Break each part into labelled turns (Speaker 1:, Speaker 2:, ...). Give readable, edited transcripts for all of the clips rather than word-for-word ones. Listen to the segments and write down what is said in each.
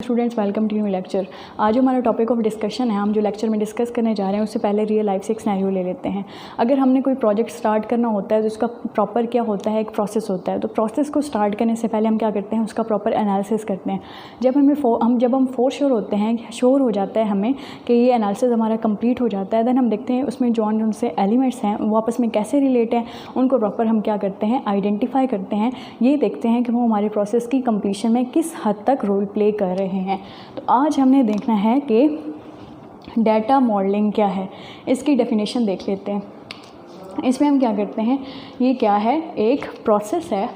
Speaker 1: Students welcome to new lecture. आज जो हमारा टॉपिक ऑफ डिस्कशन है, हम जो लेक्चर में डिस्कस करने जा रहे हैं उससे पहले रियल लाइफ से एक सिनेरियो ले लेते हैं। अगर हमने कोई प्रोजेक्ट स्टार्ट करना होता है तो उसका प्रॉपर क्या होता है, एक प्रोसेस होता है। तो प्रोसेस को स्टार्ट करने से पहले हम क्या करते हैं, उसका प्रॉपर एनालिसिस करते हैं। जब हम फोर श्योर होते हैं, श्योर हो जाता है हमें कि ये एनालिसिस हमारा कंप्लीट हो जाता है, देन हम देखते हैं उसमें जो से एलिमेंट्स हैं वो आपस में कैसे रिलेट हैं, उनको प्रॉपर हम क्या करते हैं, आइडेंटिफाई करते हैं। ये देखते हैं कि वो हमारे प्रोसेस की कंप्लीशन में किस हद तक रोल प्ले कर रहे हैं। तो आज हमने देखना है कि डाटा मॉडलिंग क्या है, इसकी डेफिनेशन देख लेते हैं। इसमें हम क्या करते हैं, ये क्या है, एक प्रोसेस है,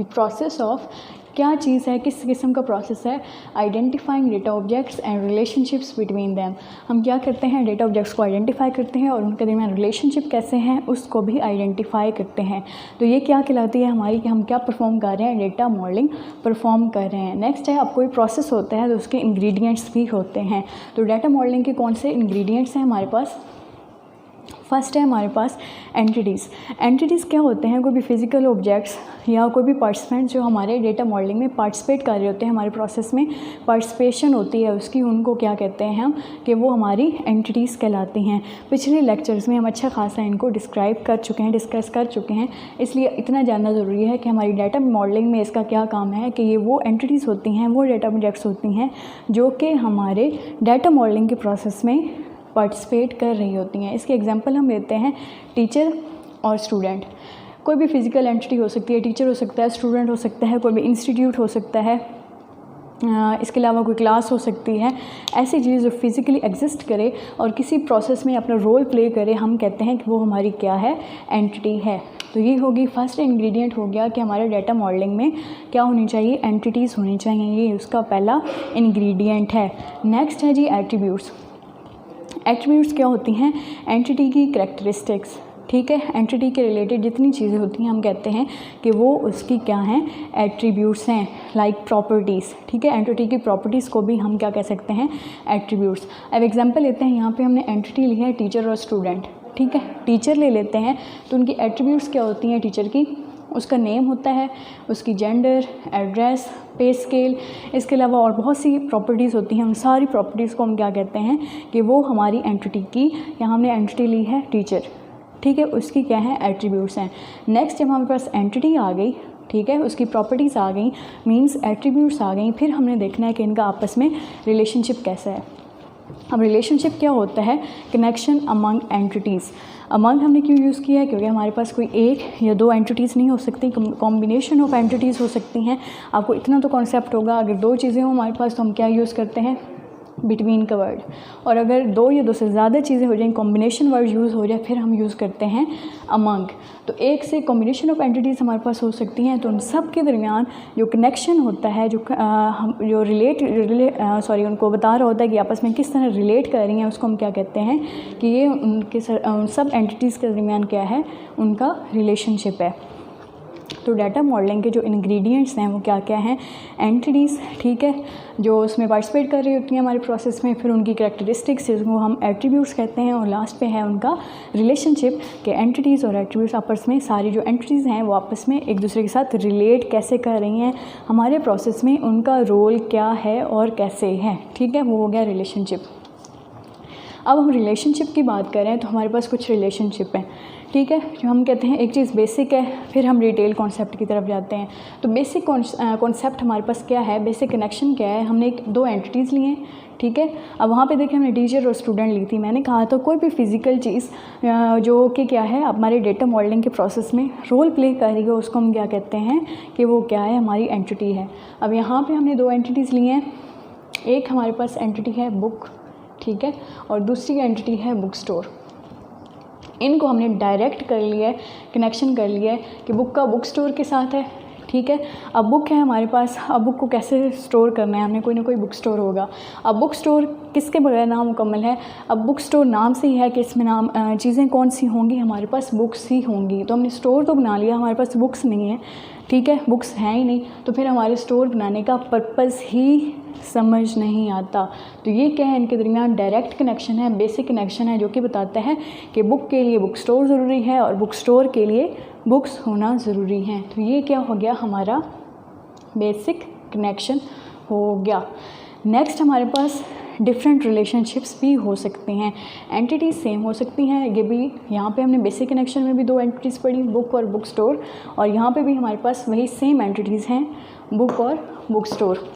Speaker 1: द प्रोसेस ऑफ क्या चीज़ है, किस किस्म का प्रोसेस है, identifying data objects and relationships between them. हम क्या करते हैं, डेटा ऑब्जेक्ट्स को आइडेंटिफाई करते हैं और उनके दरमियान रिलेशनशिप कैसे हैं उसको भी आइडेंटिफाई करते हैं। तो ये क्या कहलाती है हमारी, कि हम क्या परफॉर्म कर रहे हैं, डेटा मॉडलिंग परफॉर्म कर रहे हैं। नेक्स्ट है, अब कोई प्रोसेस होता है तो उसके इंग्रेडिएंट्स भी होते हैं। तो डाटा मॉडलिंग के कौन से इंग्रेडिएंट्स हैं हमारे पास। फर्स्ट है हमारे पास एंटिटीज़। एंटिटीज़ क्या होते हैं, कोई भी फिजिकल ऑब्जेक्ट्स या कोई भी पार्टिसिपेंट्स जो हमारे डेटा मॉडलिंग में पार्टिसिपेट कर रहे होते हैं, हमारे प्रोसेस में पार्टिसिपेशन होती है उसकी, उनको क्या कहते हैं हम, कि वो हमारी एंटिटीज़ कहलाती हैं। पिछले लेक्चर्स में हम अच्छा खासा इनको डिस्क्राइब कर चुके हैं, डिस्कस कर चुके हैं, इसलिए इतना जानना ज़रूरी है कि हमारी डाटा मॉडलिंग में इसका क्या काम है, कि ये वो एंटिटीज़ होती हैं, वो डेटा ऑब्जेक्ट्स होती हैं जो कि हमारे डाटा मॉडलिंग के प्रोसेस में पार्टिसिपेट कर रही होती हैं। इसके एग्जांपल हम लेते हैं टीचर और स्टूडेंट। कोई भी फिजिकल एंटिटी हो सकती है, टीचर हो सकता है, स्टूडेंट हो सकता है, कोई भी इंस्टीट्यूट हो सकता है, इसके अलावा कोई क्लास हो सकती है। ऐसी चीज़ जो फिज़िकली एग्जिस्ट करे और किसी प्रोसेस में अपना रोल प्ले करे, हम कहते हैं कि वो हमारी क्या है, एंटिटी है। तो ये होगी फर्स्ट इंग्रेडिएंट हो गया कि हमारे डाटा मॉडलिंग में क्या होनी चाहिए, एंटिटीज़ होनी चाहिए। ये उसका पहला इंग्रेडिएंट है। नेक्स्ट है जी एट्रीब्यूट्स। एट्रीब्यूट्स क्या होती हैं, एंटिटी की कैरेक्टरिस्टिक्स। ठीक है, एंटिटी के रिलेटेड जितनी चीज़ें होती हैं हम कहते हैं कि वो उसकी क्या हैं, एट्रीब्यूट्स हैं। लाइक प्रॉपर्टीज़, ठीक है, एंटिटी की प्रॉपर्टीज़ को भी हम क्या कह सकते हैं, एट्रीब्यूट्स। अब एग्जांपल लेते हैं, यहाँ पे हमने एंटिटी ली है टीचर और स्टूडेंट। ठीक है, टीचर ले लेते हैं तो उनकी एट्रीब्यूट्स क्या होती हैं टीचर की, उसका नेम होता है, उसकी जेंडर, एड्रेस, पे स्केल, इसके अलावा और बहुत सी प्रॉपर्टीज़ होती हैं। उन सारी प्रॉपर्टीज़ को हम क्या कहते हैं कि वो हमारी एंटिटी की, यहाँ हमने एंटिटी ली है टीचर, ठीक है, उसकी क्या है, एट्रीब्यूट्स हैं। नेक्स्ट जब हमारे पास एंटिटी आ गई, ठीक है, उसकी प्रॉपर्टीज़ आ गई, मींस एट्रीब्यूट्स आ गई, फिर हमने देखना है कि इनका आपस में रिलेशनशिप कैसा है। अब रिलेशनशिप क्या होता है, कनेक्शन अमंग एंटिटीज़। अमंग हमने क्यों यूज़ किया है, क्योंकि हमारे पास कोई एक या दो एंटिटीज़ नहीं हो सकती, कॉम्बिनेशन ऑफ एंटिटीज़ हो सकती हैं। आपको इतना तो कॉन्सेप्ट होगा, अगर दो चीज़ें हो हमारे पास तो हम क्या यूज़ करते हैं, बिटवीन का वर्ड। और अगर दो या दो से ज़्यादा चीज़ें हो जाएं, कॉम्बिनेशन वर्ड यूज़ हो जाए, फिर हम यूज़ करते हैं अमंग। तो एक से कॉम्बिनेशन ऑफ एंटिटीज़ हमारे पास हो सकती हैं, तो उन सब के दरमियान जो कनेक्शन होता है, उनको बता रहा होता है कि आपस में किस तरह रिलेट कर रही हैं, उसको हम क्या कहते हैं कि ये उनके सब एंटिटीज़ के दरमियान क्या है, उनका रिलेशनशिप है। तो डाटा मॉडलिंग के जो इंग्रेडिएंट्स हैं वो क्या क्या हैं, एंटिटीज़, ठीक है, जो उसमें पार्टिसिपेट कर रही होती हैं हमारे प्रोसेस में, फिर उनकी कैरेक्टरिस्टिक्स जिसको हम एट्रीब्यूट्स कहते हैं, और लास्ट पे है उनका रिलेशनशिप के एंटिटीज़ और एट्रीब्यूट्स आपस में, सारी जो एंटिटीज़ हैं वो आपस में एक दूसरे के साथ रिलेट कैसे कर रही हैं हमारे प्रोसेस में, उनका रोल क्या है और कैसे है। ठीक है, वो हो गया रिलेशनशिप। अब हम रिलेशनशिप की बात करें तो हमारे पास कुछ रिलेशनशिप हैं, ठीक है, जो हम कहते हैं एक चीज़ बेसिक है, फिर हम डिटेल कॉन्सेप्ट की तरफ जाते हैं। तो बेसिक कॉन्सेप्ट हमारे पास क्या है, बेसिक कनेक्शन क्या है, हमने दो एंटिटीज़ ली हैं, ठीक है। अब वहाँ पे देखिए हमने टीचर और स्टूडेंट ली थी। मैंने कहा तो कोई भी फिज़िकल चीज़ जो कि क्या है हमारे डेटा मॉडलिंग के प्रोसेस में रोल प्ले कर रही है, उसको हम क्या कहते हैं कि वो क्या है, हमारी एंटिटी है। अब यहाँ पर हमने दो एंटिटीज़ ली हैं, एक हमारे पास एंटिटी है बुक, ठीक है, और दूसरी एंटिटी है बुक स्टोर। इनको हमने डायरेक्ट कर लिया है, कनेक्शन कर लिया है कि बुक का बुक स्टोर के साथ है, ठीक है। अब बुक है हमारे पास, अब बुक को कैसे स्टोर करना है, हमने कोई ना कोई बुक स्टोर होगा। अब बुक स्टोर किसके बगैर नामुकम्मल है, अब बुक स्टोर नाम से ही है कि इसमें नाम चीज़ें कौन सी होंगी, हमारे पास बुक्स ही होंगी। तो हमने स्टोर तो बना लिया, हमारे पास बुक्स नहीं है, ठीक है, बुक्स हैं ही नहीं, तो फिर हमारे स्टोर बनाने का पर्पज़ ही समझ नहीं आता। तो ये क्या है, इनके दरमियान डायरेक्ट कनेक्शन है, बेसिक कनेक्शन है, जो कि बताता है कि बुक के लिए बुक स्टोर ज़रूरी है और बुक स्टोर के लिए बुक्स होना ज़रूरी हैं। तो ये क्या हो गया, हमारा बेसिक कनेक्शन हो गया। नेक्स्ट हमारे पास डिफरेंट रिलेशनशिप्स भी हो सकते हैं, एंटिटीज़ सेम हो सकती हैं। ये भी यहाँ पे हमने बेसिक कनेक्शन में भी दो एंटिटीज़ पढ़ी, बुक और बुक स्टोर, और यहाँ पे भी हमारे पास वही सेम एंटिटीज़ हैं, बुक और बुक स्टोर।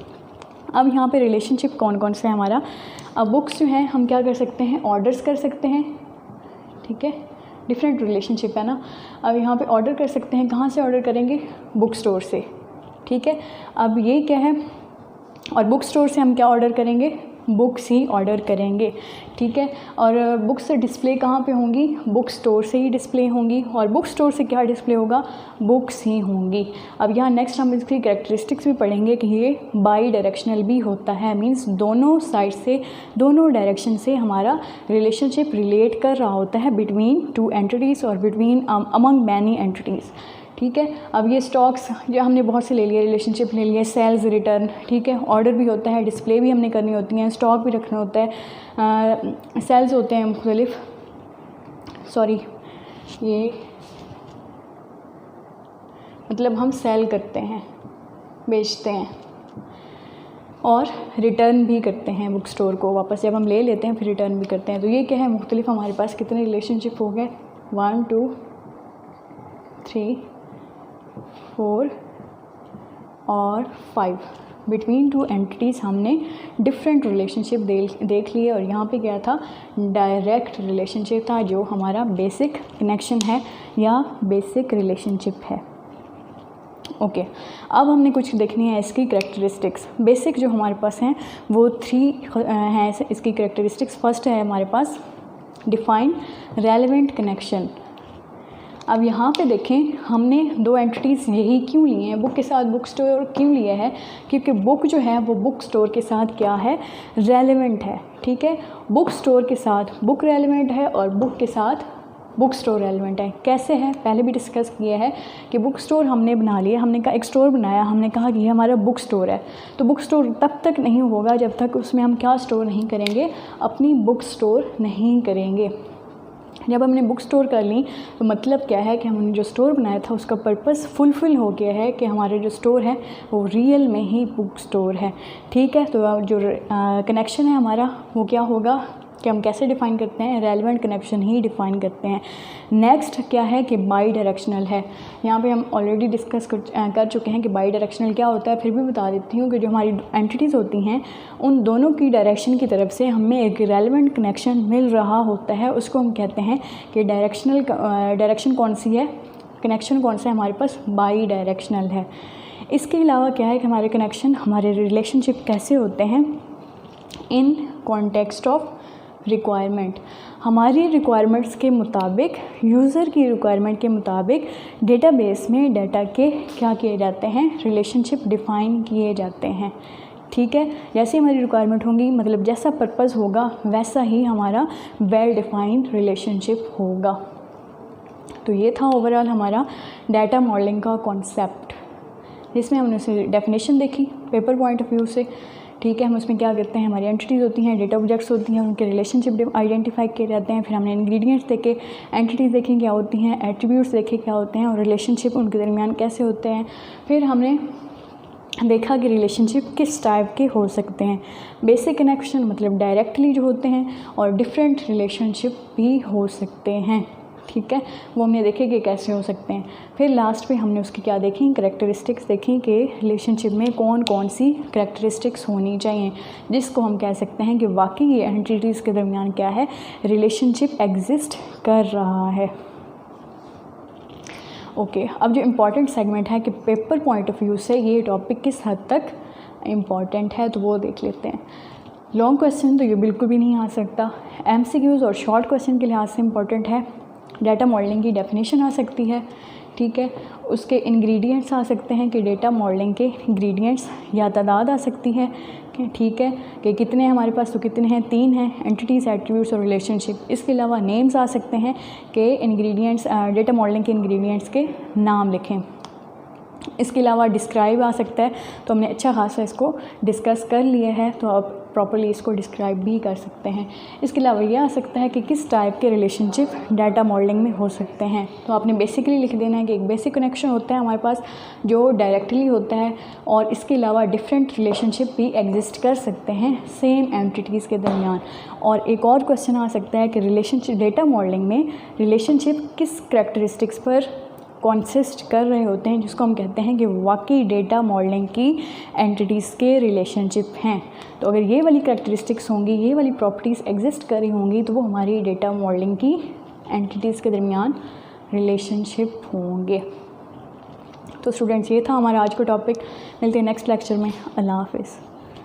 Speaker 1: अब यहाँ पे रिलेशनशिप कौन कौन से है हमारा। अब बुक्स जो हैं हम क्या कर सकते हैं, ऑर्डर्स कर सकते हैं, ठीक है, डिफरेंट रिलेशनशिप है ना। अब यहाँ पे ऑर्डर कर सकते हैं, कहाँ से ऑर्डर करेंगे, बुक स्टोर से, ठीक है। अब ये क्या है, और बुक स्टोर से हम क्या ऑर्डर करेंगे, बुक्स ही ऑर्डर करेंगे, ठीक है। और बुक्स डिस्प्ले कहाँ पे होंगी, बुक स्टोर से ही डिस्प्ले होंगी, और बुक स्टोर से क्या डिस्प्ले होगा, बुक्स ही होंगी। अब यहाँ नेक्स्ट हम इसकी कैरेक्टरिस्टिक्स भी पढ़ेंगे कि ये बाई डायरेक्शनल भी होता है, मींस दोनों साइड से, दोनों डायरेक्शन से हमारा रिलेशनशिप रिलेट कर रहा होता है बिटवीन टू एंटिटीज़ और बिटवीन अमंग मैनी एंटिटीज़, ठीक है। अब ये स्टॉक्स जो हमने बहुत से ले लिए, रिलेशनशिप ले लिए, सेल्स रिटर्न, ठीक है, ऑर्डर भी होता है, डिस्प्ले भी हमने करनी होती हैं, स्टॉक भी रखना होता है, सेल्स होते हैं मुख्तलिफ, सॉरी ये मतलब हम सेल करते हैं, बेचते हैं, और रिटर्न भी करते हैं बुक स्टोर को, वापस जब हम ले लेते हैं फिर रिटर्न भी करते हैं। तो ये क्या है, मुख्तलिफ हमारे पास कितने रिलेशनशिप हो गए, 1 2 3 4 और 5 बिटवीन टू एंटिटीज़ हमने डिफरेंट रिलेशनशिप देख लिए। और यहाँ पे क्या था, डायरेक्ट रिलेशनशिप था जो हमारा बेसिक कनेक्शन है या बेसिक रिलेशनशिप है। ओके, अब हमने कुछ देखनी है इसकी कैरेक्टरिस्टिक्स। बेसिक जो हमारे पास हैं वो 3 हैं इसकी कैरेक्टरिस्टिक्स। फर्स्ट है हमारे पास डिफाइन रेलेवेंट कनेक्शन। अब यहाँ पे देखें, हमने 2 एंटिटीज़ यही क्यों लिए हैं, बुक के साथ बुक स्टोर क्यों लिए हैं, क्योंकि बुक जो है वो बुक स्टोर के साथ क्या है, रेलेवेंट है, ठीक है। बुक स्टोर के साथ बुक रेलेवेंट है और बुक के साथ बुक स्टोर रेलेवेंट है। कैसे है, पहले भी डिस्कस किया है कि बुक स्टोर हमने बना लिया, हमने कहा एक स्टोर बनाया, हमने कहा कि ये हमारा बुक स्टोर है। तो बुक स्टोर तब तक नहीं होगा जब तक उसमें हम क्या स्टोर नहीं करेंगे, अपनी बुक स्टोर नहीं करेंगे। जब हमने बुक स्टोर कर ली तो मतलब क्या है कि हमने जो स्टोर बनाया था उसका पर्पस फुलफ़िल हो गया है कि हमारे जो स्टोर है वो रियल में ही बुक स्टोर है, ठीक है। तो जो कनेक्शन है हमारा वो क्या होगा कि हम कैसे डिफ़ाइन करते हैं, रेलेवेंट कनेक्शन ही डिफ़ाइन करते हैं। नेक्स्ट क्या है कि बाई डायरेक्शनल है। यहाँ पे हम ऑलरेडी डिस्कस कर चुके हैं कि बाई डायरेक्शनल क्या होता है, फिर भी बता देती हूँ कि जो हमारी एंटिटीज़ होती हैं उन दोनों की डायरेक्शन की तरफ से हमें एक रेलेवेंट कनेक्शन मिल रहा होता है, उसको हम कहते हैं कि डायरेक्शन कौन सी है, कनेक्शन कौन सा है हमारे पास, बाई डायरेक्शनल है। इसके अलावा क्या है कि हमारे कनेक्शन, हमारे रिलेशनशिप कैसे होते हैं, इन कॉन्टेक्स्ट ऑफ रिक्वायरमेंट। हमारी रिक्वायरमेंट्स के मुताबिक, यूज़र की रिक्वायरमेंट के मुताबिक डेटाबेस में डाटा के क्या किए जाते हैं, रिलेशनशिप डिफ़ाइन किए जाते हैं, ठीक है। जैसे हमारी रिक्वायरमेंट होंगी, मतलब जैसा पर्पस होगा वैसा ही हमारा वेल डिफाइंड रिलेशनशिप होगा। तो ये था ओवरऑल हमारा डाटा मॉडलिंग का कॉन्सेप्ट, जिसमें हमने उसे डेफिनेशन देखी पेपर पॉइंट ऑफ व्यू से, ठीक है। हम उसमें क्या करते हैं, हमारी एंटिटीज़ होती हैं, डेटा ऑब्जेक्ट्स होती हैं, उनके रिलेशनशिप आइडेंटिफाई किए जाते हैं। फिर हमने इंग्रेडिएंट्स देखे, एंटिटीज़ देखी क्या होती हैं, एट्रीब्यूट्स देखे क्या होते हैं और रिलेशनशिप उनके दरमियान कैसे होते हैं। फिर हमने देखा कि रिलेशनशिप किस टाइप के हो सकते हैं, बेसिक कनेक्शन मतलब डायरेक्टली जो होते हैं, और डिफरेंट रिलेशनशिप भी हो सकते हैं, ठीक है। वो हमने देखे कि कैसे हो सकते हैं। फिर लास्ट पे हमने उसकी क्या देखी, कैरेक्टरिस्टिक्स देखी कि रिलेशनशिप में कौन कौन सी कैरेक्टरिस्टिक्स होनी चाहिए, जिसको हम कह सकते हैं कि वाकई ये एंटिटीज़ के दरमियान क्या है, रिलेशनशिप एग्जिस्ट कर रहा है। ओके, अब जो इम्पॉर्टेंट सेगमेंट है कि पेपर पॉइंट ऑफ व्यू से ये टॉपिक किस हद तक इम्पॉर्टेंट है, तो वो देख लेते हैं। लॉन्ग क्वेश्चन तो ये बिल्कुल भी नहीं आ सकता, MCQs और शॉर्ट क्वेश्चन के लिहाज से इम्पॉर्टेंट है। डाटा मॉडलिंग की डेफिनेशन आ सकती है, ठीक है। उसके इंग्रेडिएंट्स आ सकते हैं कि डेटा मॉडलिंग के इंग्रेडिएंट्स या तादाद आ सकती है, ठीक है, कि कितने हमारे पास, तो कितने हैं, 3 हैं, एंटिटीज़, एट्रीब्यूट्स और रिलेशनशिप। इसके अलावा नेम्स आ सकते हैं कि इंग्रेडिएंट्स, डेटा मॉडलिंग के इंग्रेडिएंट्स के नाम लिखें। इसके अलावा डिस्क्राइब आ सकता है, तो हमने अच्छा खासा इसको डिस्कस कर लिया है। तो अब प्रॉपर्ली इसको डिस्क्राइब भी कर सकते हैं। इसके अलावा ये आ सकता है कि किस टाइप के रिलेशनशिप डाटा मॉडलिंग में हो सकते हैं। तो आपने बेसिकली लिख देना है कि एक बेसिक कनेक्शन होता है हमारे पास जो डायरेक्टली होता है, और इसके अलावा डिफरेंट रिलेशनशिप भी एग्जिस्ट कर सकते हैं सेम एंटिटीज़ के दरमियान। और एक और क्वेश्चन आ सकता है कि रिलेशनशिप डेटा मॉडलिंग में रिलेशनशिप किस करैक्टरिस्टिक्स पर कॉन्सिस्ट कर रहे होते हैं, जिसको हम कहते हैं कि वाकई डेटा मॉडलिंग की एंटिटीज़ के रिलेशनशिप हैं। तो अगर ये वाली करैक्टरिस्टिक्स होंगी, ये वाली प्रॉपर्टीज़ एग्जिस्ट कर रही होंगी, तो वो हमारी डेटा मॉडलिंग की एंटिटीज़ के दरमियान रिलेशनशिप होंगे। तो स्टूडेंट्स, ये था हमारा आज का टॉपिक। मिलते हैं नेक्स्ट लेक्चर में। अल्लाह हाफिज़।